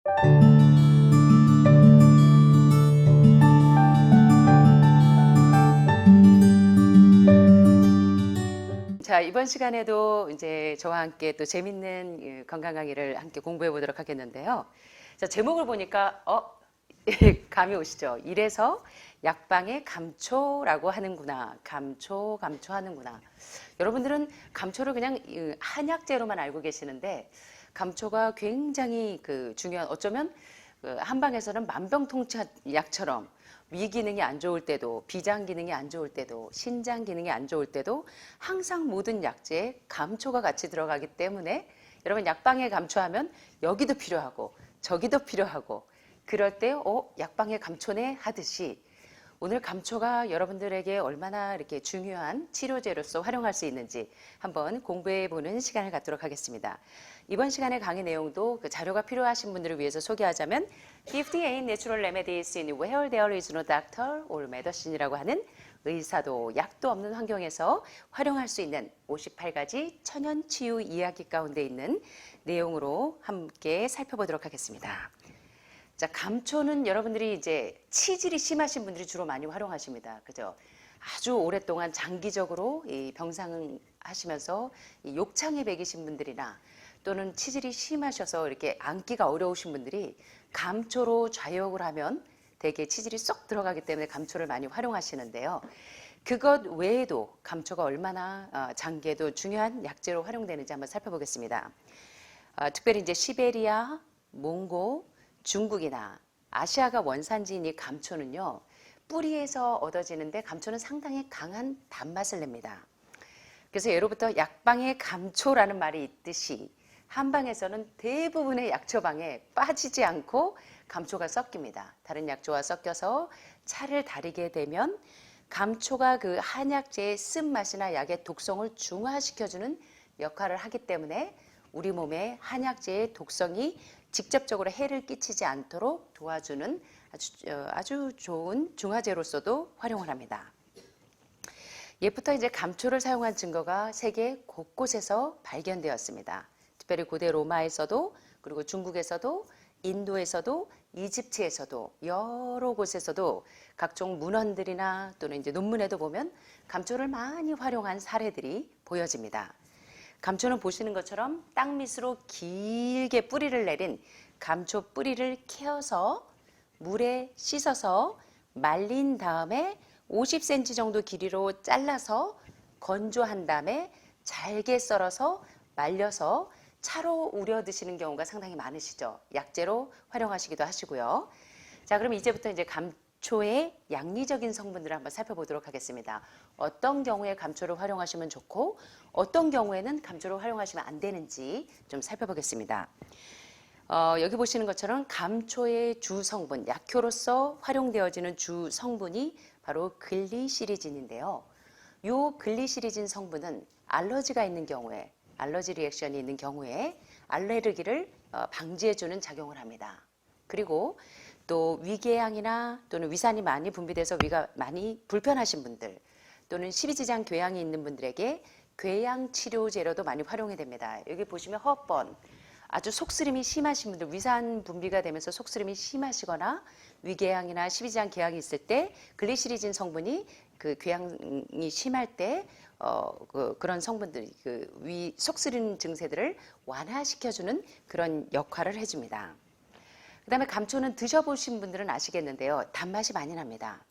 자, 이번 시간에도 이제 저와 함께 또 재밌는 건강 강의를 함께 공부해 보도록 하겠는데요. 자, 제목을 보니까 감이 오시죠? 이래서 약방에 감초라고 하는구나. 감초 하는구나. 여러분들은 감초를 그냥 한약재로만 알고 계시는데 감초가 굉장히 중요한, 어쩌면 한방에서는 만병통치약처럼 위 기능이 안 좋을 때도, 비장 기능이 안 좋을 때도, 신장 기능이 안 좋을 때도 항상 모든 약재에 감초가 같이 들어가기 때문에 여러분 약방에 감초하면 여기도 필요하고 저기도 필요하고 그럴 때 약방에 감초네 하듯이 오늘 감초가 여러분들에게 얼마나 이렇게 중요한 치료제로서 활용할 수 있는지 한번 공부해 보는 시간을 갖도록 하겠습니다. 이번 시간의 강의 내용도 그 자료가 필요하신 분들을 위해서 소개하자면 58 Natural Remedies in Where There is no Doctor or Medicine이라고 하는 의사도 약도 없는 환경에서 활용할 수 있는 58가지 천연 치유 이야기 가운데 있는 내용으로 함께 살펴보도록 하겠습니다. 자, 감초는 여러분들이 이제 치질이 심하신 분들이 주로 많이 활용하십니다. 그죠? 아주 오랫동안 장기적으로 이 병상하시면서 이 욕창에 배기신 분들이나 또는 치질이 심하셔서 이렇게 앉기가 어려우신 분들이 감초로 좌욕을 하면 대개 치질이 쏙 들어가기 때문에 감초를 많이 활용하시는데요. 그것 외에도 감초가 얼마나 장기에도 중요한 약재로 활용되는지 한번 살펴보겠습니다. 특별히 이제 시베리아, 몽고, 중국이나 아시아가 원산지인 이 감초는요, 뿌리에서 얻어지는데 감초는 상당히 강한 단맛을 냅니다. 그래서 예로부터 약방에 감초라는 말이 있듯이 한방에서는 대부분의 약초방에 빠지지 않고 감초가 섞입니다. 다른 약초와 섞여서 차를 다리게 되면 감초가 그 한약재의 쓴맛이나 약의 독성을 중화시켜주는 역할을 하기 때문에 우리 몸에 한약재의 독성이 직접적으로 해를 끼치지 않도록 도와주는 아주 좋은 중화제로서도 활용을 합니다. 옛부터 이제 감초를 사용한 증거가 세계 곳곳에서 발견되었습니다. 특별히 고대 로마에서도 그리고 중국에서도 인도에서도 이집트에서도 여러 곳에서도 각종 문헌들이나 또는 이제 논문에도 보면 감초를 많이 활용한 사례들이 보여집니다. 감초는 보시는 것처럼 땅밑으로 길게 뿌리를 내린 감초 뿌리를 캐어서 물에 씻어서 말린 다음에 50cm 정도 길이로 잘라서 건조한 다음에 잘게 썰어서 말려서 차로 우려 드시는 경우가 상당히 많으시죠. 약재로 활용하시기도 하시고요. 자, 그럼 이제부터 이제 감초의 양리적인 성분들을 한번 살펴보도록 하겠습니다. 어떤 경우에 감초를 활용하시면 좋고 어떤 경우에는 감초를 활용하시면 안 되는지 좀 살펴보겠습니다. 여기 보시는 것처럼 감초의 주 성분, 약효로서 활용되어지는 주 성분이 바로 글리시리진인데요. 이 글리시리진 성분은 알러지가 있는 경우에, 알러지 리액션이 있는 경우에 알레르기를 방지해주는 작용을 합니다. 그리고 또 위궤양이나 또는 위산이 많이 분비돼서 위가 많이 불편하신 분들 또는 십이지장 궤양이 있는 분들에게 궤양 치료제로도 많이 활용이 됩니다. 여기 보시면 허번, 아주 속쓰림이 심하신 분들, 위산 분비가 되면서 속쓰림이 심하시거나 위궤양이나 십이지장 궤양이 있을 때 글리시리진 성분이 그 궤양이 심할 때 그런 성분들이 위 속쓰림 증세들을 완화시켜주는 그런 역할을 해줍니다. 그 다음에 감초는 드셔보신 분들은 아시겠는데요. 단맛이 많이 납니다.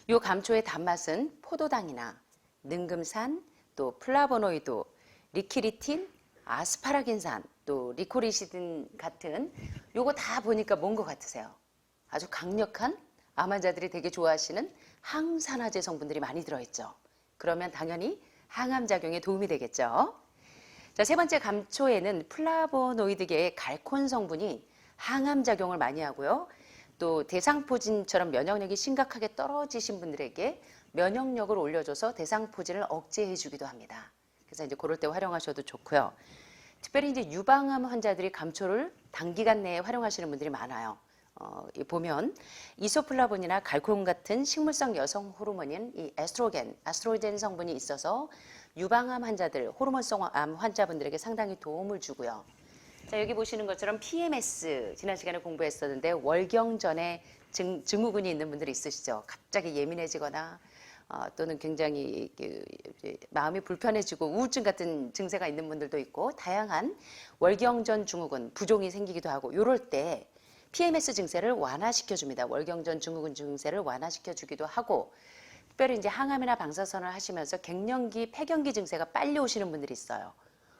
이 감초의 단맛은 포도당이나 능금산, 또 플라보노이드, 리키리틴, 아스파라긴산, 또 리코리시딘 같은 요거 다 보니까 뭔 것 같으세요? 아주 강력한 암 환자들이 되게 좋아하시는 항산화제 성분들이 많이 들어있죠. 그러면 당연히 항암 작용에 도움이 되겠죠. 자, 세 번째 감초에는 플라보노이드계의 갈콘 성분이 항암 작용을 많이 하고요. 또 대상포진처럼 면역력이 심각하게 떨어지신 분들에게 면역력을 올려줘서 대상포진을 억제해 주기도 합니다. 그래서 이제 그럴 때 활용하셔도 좋고요. 특별히 이제 유방암 환자들이 감초를 단기간 내에 활용하시는 분들이 많아요. 보면 이소플라본이나 갈콘 같은 식물성 여성 호르몬인 이 에스트로겐 성분이 있어서 유방암 환자들, 호르몬성 암 환자분들에게 상당히 도움을 주고요. 자, 여기 보시는 것처럼 PMS 지난 시간에 공부했었는데 월경전에 증후군이 있는 분들이 있으시죠. 갑자기 예민해지거나 또는 굉장히 마음이 불편해지고 우울증 같은 증세가 있는 분들도 있고 다양한 월경전 증후군, 부종이 생기기도 하고 이럴 때 PMS 증세를 완화시켜줍니다. 월경전 증후군 증세를 완화시켜주기도 하고 특별히 이제 항암이나 방사선을 하시면서 갱년기, 폐경기 증세가 빨리 오시는 분들이 있어요.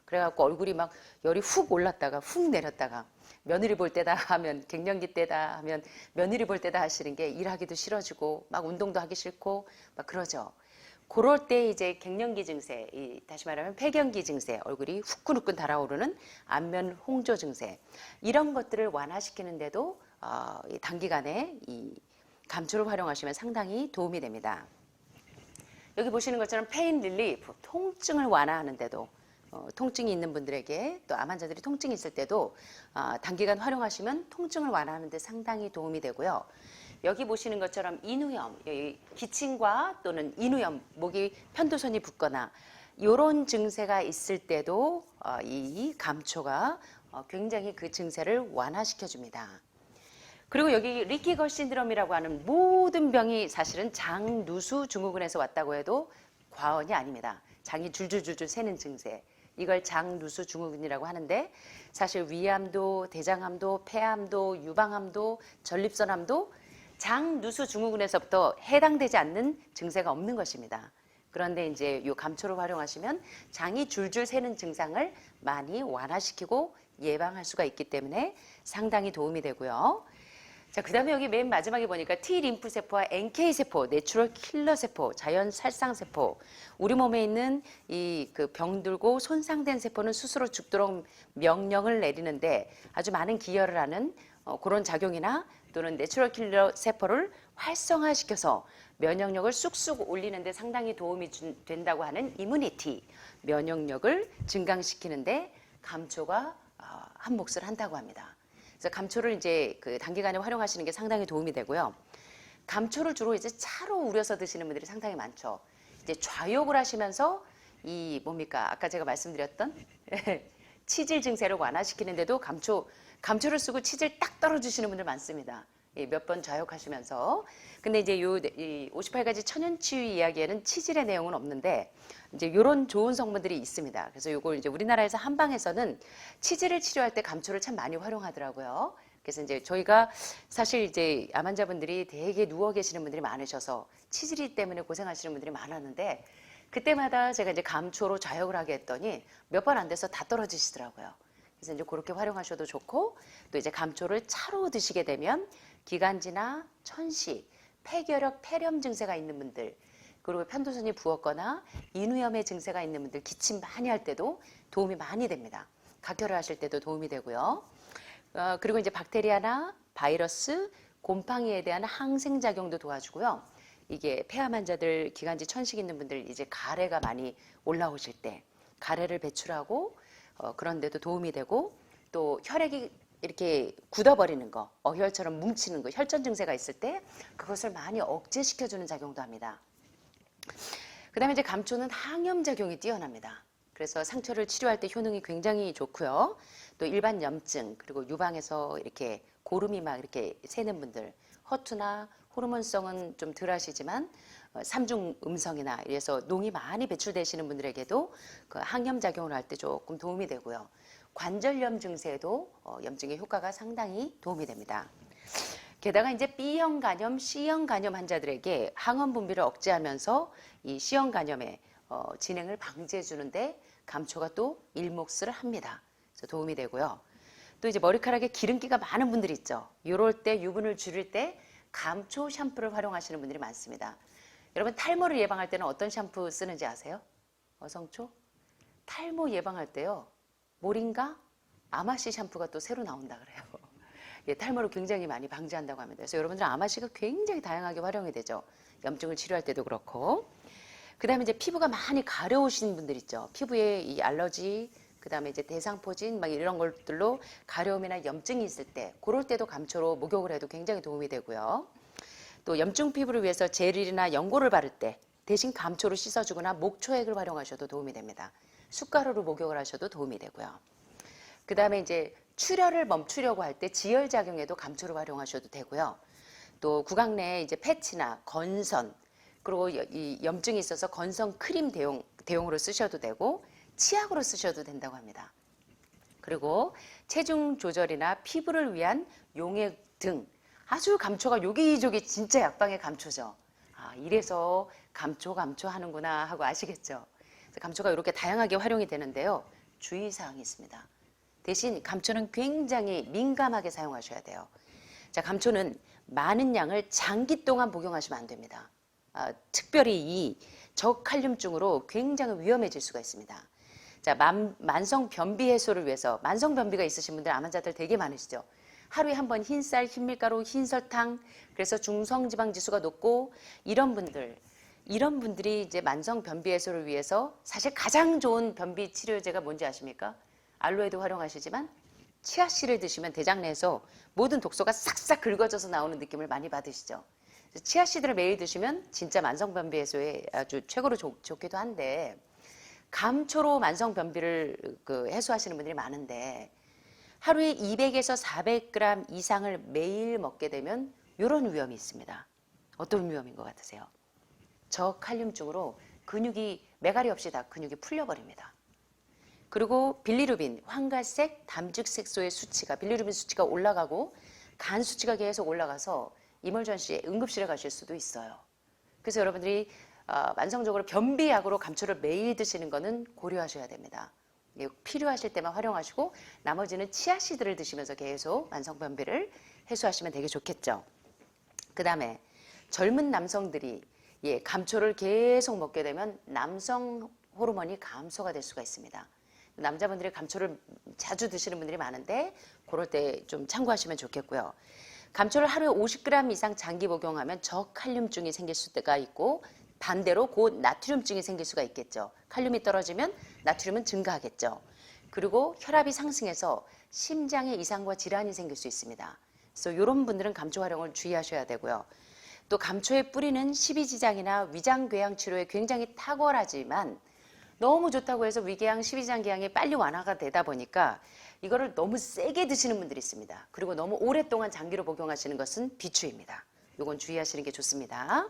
그래갖고 얼굴이 막 열이 훅 올랐다가 훅 내렸다가 며느리 볼 때다 하면 갱년기 때다 하면 며느리 볼 때다 하시는 게 일하기도 싫어지고 막 운동도 하기 싫고 막 그러죠. 그럴 때 이제 갱년기 증세, 다시 말하면 폐경기 증세, 얼굴이 후끈후끈 달아오르는 안면 홍조 증세 이런 것들을 완화시키는데도 단기간에 이 감초를 활용하시면 상당히 도움이 됩니다. 여기 보시는 것처럼 페인 릴리프, 통증을 완화하는데도 통증이 있는 분들에게 또 암 환자들이 통증이 있을 때도 단기간 활용하시면 통증을 완화하는 데 상당히 도움이 되고요. 여기 보시는 것처럼 인후염, 기침과 또는 인후염, 목이 편도선이 붓거나 이런 증세가 있을 때도 이 감초가 굉장히 그 증세를 완화시켜 줍니다. 그리고 여기 리키거 신드롬이라고 하는 모든 병이 사실은 장누수 증후군에서 왔다고 해도 과언이 아닙니다. 장이 줄줄줄줄 새는 증세. 이걸 장누수 증후군이라고 하는데 사실 위암도, 대장암도, 폐암도, 유방암도, 전립선암도 장누수 증후군에서부터 해당되지 않는 증세가 없는 것입니다. 그런데 이제 이 감초를 활용하시면 장이 줄줄 새는 증상을 많이 완화시키고 예방할 수가 있기 때문에 상당히 도움이 되고요. 자, 그 다음에 여기 맨 마지막에 보니까 T 림프세포와 NK 세포, 내추럴 킬러 세포, 자연 살상 세포, 우리 몸에 있는 이 그 병들고 손상된 세포는 스스로 죽도록 명령을 내리는데 아주 많은 기여를 하는 그런 작용이나 또는 내추럴 킬러 세포를 활성화시켜서 면역력을 쑥쑥 올리는데 상당히 도움이 된다고 하는 이뮤니티, 면역력을 증강시키는데 감초가 한 몫을 한다고 합니다. 그래서 감초를 이제 그 단기간에 활용하시는 게 상당히 도움이 되고요. 감초를 주로 이제 차로 우려서 드시는 분들이 상당히 많죠. 이제 좌욕을 하시면서 이 뭡니까? 아까 제가 말씀드렸던 치질 증세를 완화시키는데도 감초를 쓰고 치질 딱 떨어주시는 분들 많습니다. 몇 번 좌욕하시면서. 근데 이제 요 58가지 천연치유 이야기에는 치질의 내용은 없는데 이제 이런 좋은 성분들이 있습니다. 그래서 요걸 이제 우리나라에서 한방에서는 치질을 치료할 때 감초를 참 많이 활용하더라고요. 그래서 이제 저희가 사실 이제 암 환자분들이 되게 누워 계시는 분들이 많으셔서 치질 때문에 고생하시는 분들이 많았는데 그때마다 제가 이제 감초로 좌욕을 하게 했더니 몇 번 안 돼서 다 떨어지시더라고요. 그래서 이제 그렇게 활용하셔도 좋고 또 이제 감초를 차로 드시게 되면 기관지나 천식, 폐결핵, 폐렴 증세가 있는 분들 그리고 편도선이 부었거나 인후염의 증세가 있는 분들 기침 많이 할 때도 도움이 많이 됩니다. 각혈을 하실 때도 도움이 되고요. 그리고 이제 박테리아나 바이러스, 곰팡이에 대한 항생작용도 도와주고요. 이게 폐암 환자들, 기관지 천식 있는 분들 이제 가래가 많이 올라오실 때 가래를 배출하고 그런 데도 도움이 되고 또 혈액이 이렇게 굳어버리는 거, 어혈처럼 뭉치는 거, 혈전 증세가 있을 때 그것을 많이 억제시켜주는 작용도 합니다. 그 다음에 이제 감초는 항염작용이 뛰어납니다. 그래서 상처를 치료할 때 효능이 굉장히 좋고요. 또 일반 염증, 그리고 유방에서 이렇게 고름이 막 이렇게 새는 분들, 허투나 호르몬성은 좀 덜 하시지만 삼중 음성이나 이래서 농이 많이 배출되시는 분들에게도 그 항염작용을 할 때 조금 도움이 되고요. 관절염 증세에도 염증의 효과가 상당히 도움이 됩니다. 게다가 이제 B형 간염, C형 간염 환자들에게 항원 분비를 억제하면서 이 C형 간염의 진행을 방지해 주는데 감초가 또 일몫을 합니다. 그래서 도움이 되고요. 또 이제 머리카락에 기름기가 많은 분들이 있죠. 이럴 때 유분을 줄일 때 감초 샴푸를 활용하시는 분들이 많습니다. 여러분 탈모를 예방할 때는 어떤 샴푸 쓰는지 아세요? 어성초? 탈모 예방할 때요. 모링가 아마씨 샴푸가 또 새로 나온다 그래요. 예, 탈모를 굉장히 많이 방지한다고 합니다. 그래서 여러분들 아마씨가 굉장히 다양하게 활용이 되죠. 염증을 치료할 때도 그렇고. 그 다음에 이제 피부가 많이 가려우신 분들 있죠. 피부에 이 알러지, 그 다음에 이제 대상포진 막 이런 것들로 가려움이나 염증이 있을 때 그럴 때도 감초로 목욕을 해도 굉장히 도움이 되고요. 또 염증 피부를 위해서 젤이나 연고를 바를 때 대신 감초로 씻어주거나 목초액을 활용하셔도 도움이 됩니다. 숟가루로 목욕을 하셔도 도움이 되고요. 그 다음에 이제 출혈을 멈추려고 할 때 지혈작용에도 감초를 활용하셔도 되고요. 또 구강 내에 이제 패치나 건선, 그리고 이 염증이 있어서 건선 크림 대용으로 쓰셔도 되고 치약으로 쓰셔도 된다고 합니다. 그리고 체중 조절이나 피부를 위한 용액 등 아주 감초가 요기조기 진짜 약방의 감초죠. 아, 이래서 감초 하는구나 하고 아시겠죠? 감초가 이렇게 다양하게 활용이 되는데요. 주의사항이 있습니다. 대신 감초는 굉장히 민감하게 사용하셔야 돼요. 자, 감초는 많은 양을 장기 동안 복용하시면 안 됩니다. 특별히 이 저칼륨증으로 굉장히 위험해질 수가 있습니다. 자, 만성 변비 해소를 위해서, 만성 변비가 있으신 분들 암 환자들 되게 많으시죠. 하루에 한 번 흰쌀, 흰밀가루, 흰설탕, 그래서 중성지방 지수가 높고 이런 분들이 이제 만성 변비 해소를 위해서 사실 가장 좋은 변비 치료제가 뭔지 아십니까? 알로에도 활용하시지만 치아씨를 드시면 대장 내에서 모든 독소가 싹싹 긁어져서 나오는 느낌을 많이 받으시죠. 치아씨들을 매일 드시면 진짜 만성 변비 해소에 아주 최고로 좋기도 한데 감초로 만성 변비를 해소하시는 분들이 많은데 하루에 200에서 400g 이상을 매일 먹게 되면 이런 위험이 있습니다. 어떤 위험인 것 같으세요? 저칼륨증으로 근육이 메가리 없이 다 근육이 풀려버립니다. 그리고 빌리루빈, 황갈색, 담즙색소의 수치가 빌리루빈 수치가 올라가고 간 수치가 계속 올라가서 이멀전시에 응급실에 가실 수도 있어요. 그래서 여러분들이 만성적으로 변비약으로 감초를 매일 드시는 거는 고려하셔야 됩니다. 필요하실 때만 활용하시고 나머지는 치아씨들을 드시면서 계속 만성 변비를 해소하시면 되게 좋겠죠. 그 다음에 젊은 남성들이 감초를 계속 먹게 되면 남성 호르몬이 감소가 될 수가 있습니다. 남자분들이 감초를 자주 드시는 분들이 많은데 그럴 때 좀 참고하시면 좋겠고요. 감초를 하루에 50g 이상 장기 복용하면 저칼륨증이 생길 수가 있고 반대로 곧 나트륨증이 생길 수가 있겠죠. 칼륨이 떨어지면 나트륨은 증가하겠죠. 그리고 혈압이 상승해서 심장에 이상과 질환이 생길 수 있습니다. 그래서 이런 분들은 감초 활용을 주의하셔야 되고요. 또 감초의 뿌리는 십이지장이나 위장궤양 치료에 굉장히 탁월하지만 너무 좋다고 해서 위궤양, 십이지장궤양이 빨리 완화가 되다 보니까 이거를 너무 세게 드시는 분들이 있습니다. 그리고 너무 오랫동안 장기로 복용하시는 것은 비추입니다. 이건 주의하시는 게 좋습니다.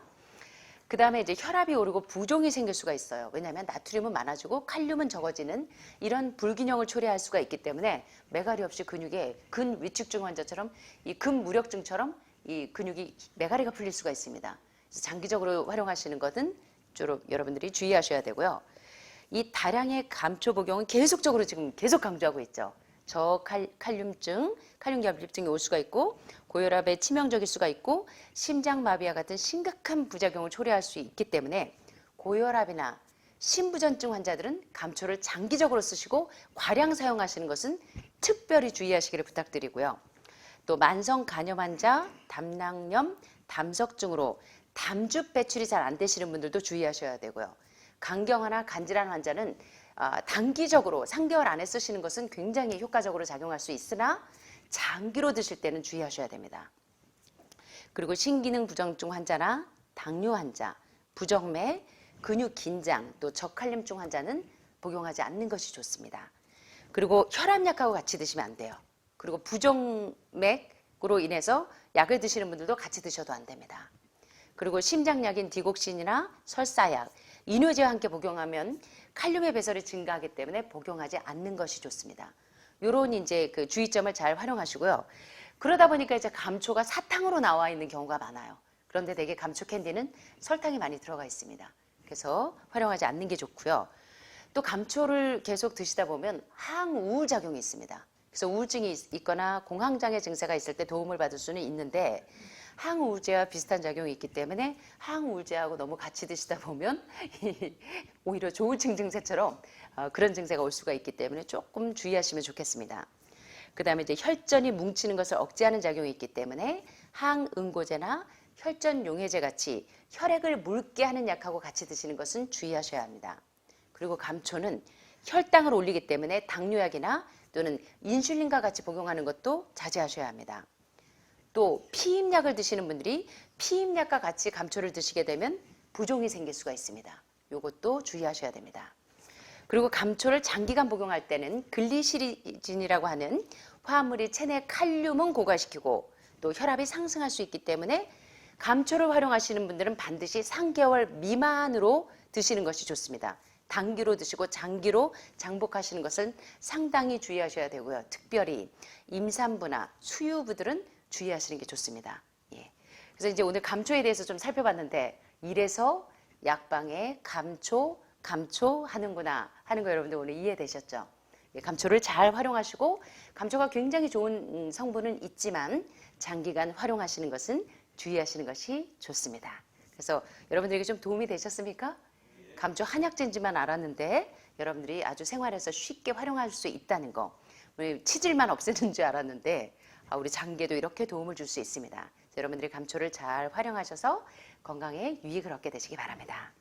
그 다음에 이제 혈압이 오르고 부종이 생길 수가 있어요. 왜냐하면 나트륨은 많아지고 칼륨은 적어지는 이런 불균형을 초래할 수가 있기 때문에 메가리 없이 근육에 근위축증 환자처럼 이 근무력증처럼 이 근육이 메가리가 풀릴 수가 있습니다. 그래서 장기적으로 활용하시는 것은 주로 여러분들이 주의하셔야 되고요. 이 다량의 감초 복용은 계속적으로 지금 계속 강조하고 있죠. 저칼륨증, 칼륨결핍증이 올 수가 있고 고혈압에 치명적일 수가 있고 심장마비와 같은 심각한 부작용을 초래할 수 있기 때문에 고혈압이나 심부전증 환자들은 감초를 장기적으로 쓰시고 과량 사용하시는 것은 특별히 주의하시기를 부탁드리고요. 또 만성 간염 환자, 담낭염, 담석증으로 담즙 배출이 잘 안 되시는 분들도 주의하셔야 되고요. 간경화나 간질환 환자는 단기적으로 3개월 안에 쓰시는 것은 굉장히 효과적으로 작용할 수 있으나 장기로 드실 때는 주의하셔야 됩니다. 그리고 신기능 부정증 환자나 당뇨 환자, 부정맥, 근육 긴장, 또 저칼륨증 환자는 복용하지 않는 것이 좋습니다. 그리고 혈압약하고 같이 드시면 안 돼요. 그리고 부정맥으로 인해서 약을 드시는 분들도 같이 드셔도 안 됩니다. 그리고 심장약인 디곡신이나 설사약, 이뇨제와 함께 복용하면 칼륨의 배설이 증가하기 때문에 복용하지 않는 것이 좋습니다. 요런 이제 그 주의점을 잘 활용하시고요. 그러다 보니까 이제 감초가 사탕으로 나와 있는 경우가 많아요. 그런데 대개 감초 캔디는 설탕이 많이 들어가 있습니다. 그래서 활용하지 않는 게 좋고요. 또 감초를 계속 드시다 보면 항우울 작용이 있습니다. 그래서 우울증이 있거나 공황장애 증세가 있을 때 도움을 받을 수는 있는데 항우울제와 비슷한 작용이 있기 때문에 항우울제하고 너무 같이 드시다 보면 오히려 조울증 증세처럼 그런 증세가 올 수가 있기 때문에 조금 주의하시면 좋겠습니다. 그 다음에 이제 혈전이 뭉치는 것을 억제하는 작용이 있기 때문에 항응고제나 혈전용해제 같이 혈액을 묽게 하는 약하고 같이 드시는 것은 주의하셔야 합니다. 그리고 감초는 혈당을 올리기 때문에 당뇨약이나 또는 인슐린과 같이 복용하는 것도 자제하셔야 합니다. 또 피임약을 드시는 분들이 피임약과 같이 감초를 드시게 되면 부종이 생길 수가 있습니다. 이것도 주의하셔야 됩니다. 그리고 감초를 장기간 복용할 때는 글리시린이라고 하는 화합물이 체내 칼륨은 고갈시키고 또 혈압이 상승할 수 있기 때문에 감초를 활용하시는 분들은 반드시 3개월 미만으로 드시는 것이 좋습니다. 단기로 드시고 장기로 장복하시는 것은 상당히 주의하셔야 되고요. 특별히 임산부나 수유부들은 주의하시는 게 좋습니다. 예. 그래서 이제 오늘 감초에 대해서 좀 살펴봤는데 이래서 약방에 감초 하는구나 하는 거 여러분들 오늘 이해되셨죠? 예, 감초를 잘 활용하시고 감초가 굉장히 좋은 성분은 있지만 장기간 활용하시는 것은 주의하시는 것이 좋습니다. 그래서 여러분들에게 좀 도움이 되셨습니까? 감초 한약재인지만 알았는데 여러분들이 아주 생활에서 쉽게 활용할 수 있다는 거. 치질만 없애는 줄 알았는데 우리 장기에도 이렇게 도움을 줄 수 있습니다. 여러분들이 감초를 잘 활용하셔서 건강에 유익을 얻게 되시기 바랍니다.